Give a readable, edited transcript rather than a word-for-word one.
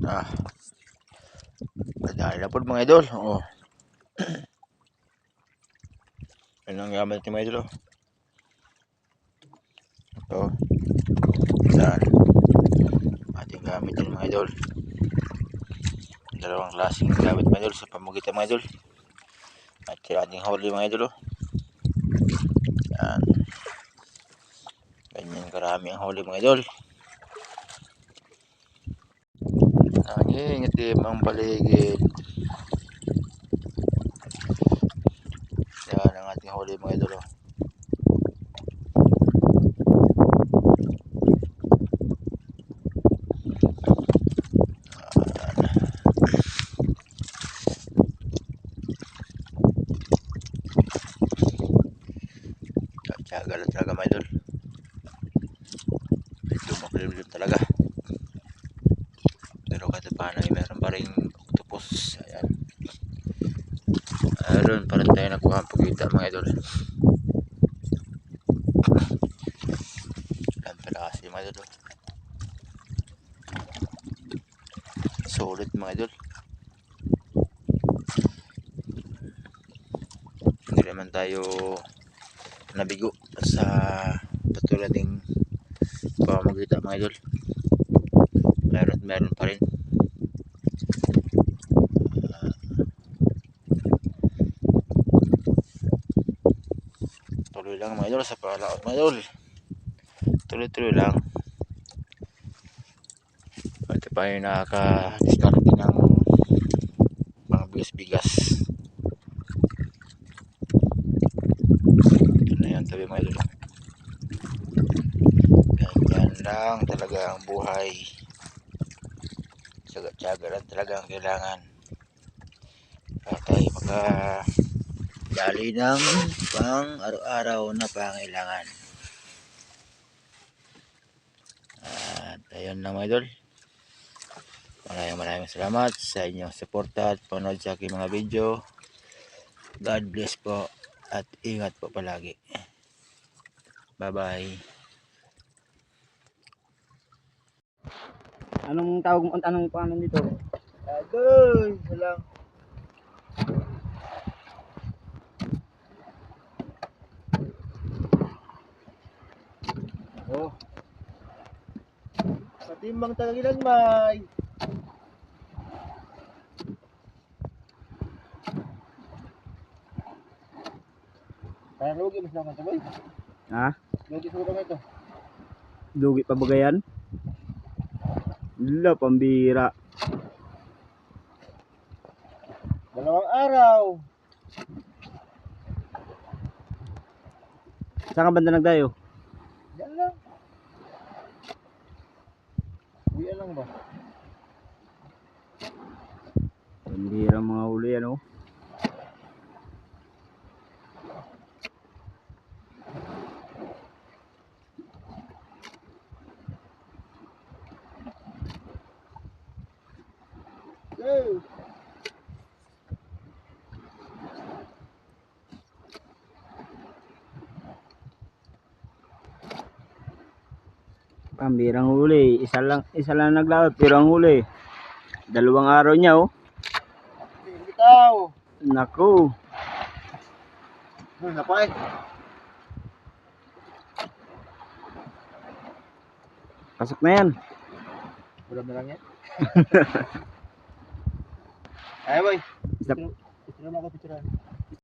Ah, madali na po mga idol. Oh, yun ang gamit ni mga idol. Oh. Ito, yan. Ating gamit yun mga idol. Dalawang klaseng gamit mga idol sa pamugitan mga idol. At yung ating huli mga idol. Oh. Yan. Ganyan karami ang huli mga idol. Ang itim ang paligid. Yan ang ating huli mga idol. Oh. Tsaga lang talaga mga idol. Medyo makulimlim talaga. Pero kahit paano ay meron pa rin octopus. Ayan. Ayun, parang tayo nakuha ang pagkita mga idol. Ilan pala kasi mga idol. Solid mga idol. Hindi naman tayo nabigo sa patulad ng pamamagitan mga idol. Meron pa rin. Tuloy lang mga idol sa palaot mga idol. Tuloy lang. At pa yung nakaka-discarte ng mga bigas-bigas. Ito na yan tabi mga idol. Ganyan lang talaga ang buhay. Tsaga-tsaga lang talaga ang kailangan. Para tayo dali ng pang araw-araw na pangailangan. At ayun lang mga idol. Maraming salamat sa inyong suporta at panood sa aking mga video. God bless po at ingat po palagi. Bye bye. Anong tawag mo? Anong pangalan dito? Agoy, salang. Oh. Patimbang Tagagilan may. Kaya lugi mas naman ito boy. Ha? Lugi sa utang ito. Dugi pa bagayan? Wala, pambira. Dalawang araw. Saan ka banda nagdayo? Yan lang. Uwi lang ba? Pambira mga huli ano? Go. Pambirang huli. Isa lang naglawat pero ang huli. Dalawang araw niya oh. Bitaw. Naku. Napay. Pasok na yan. Ulam na lang yan. Ay boy. Isa Picture mo ako, picture.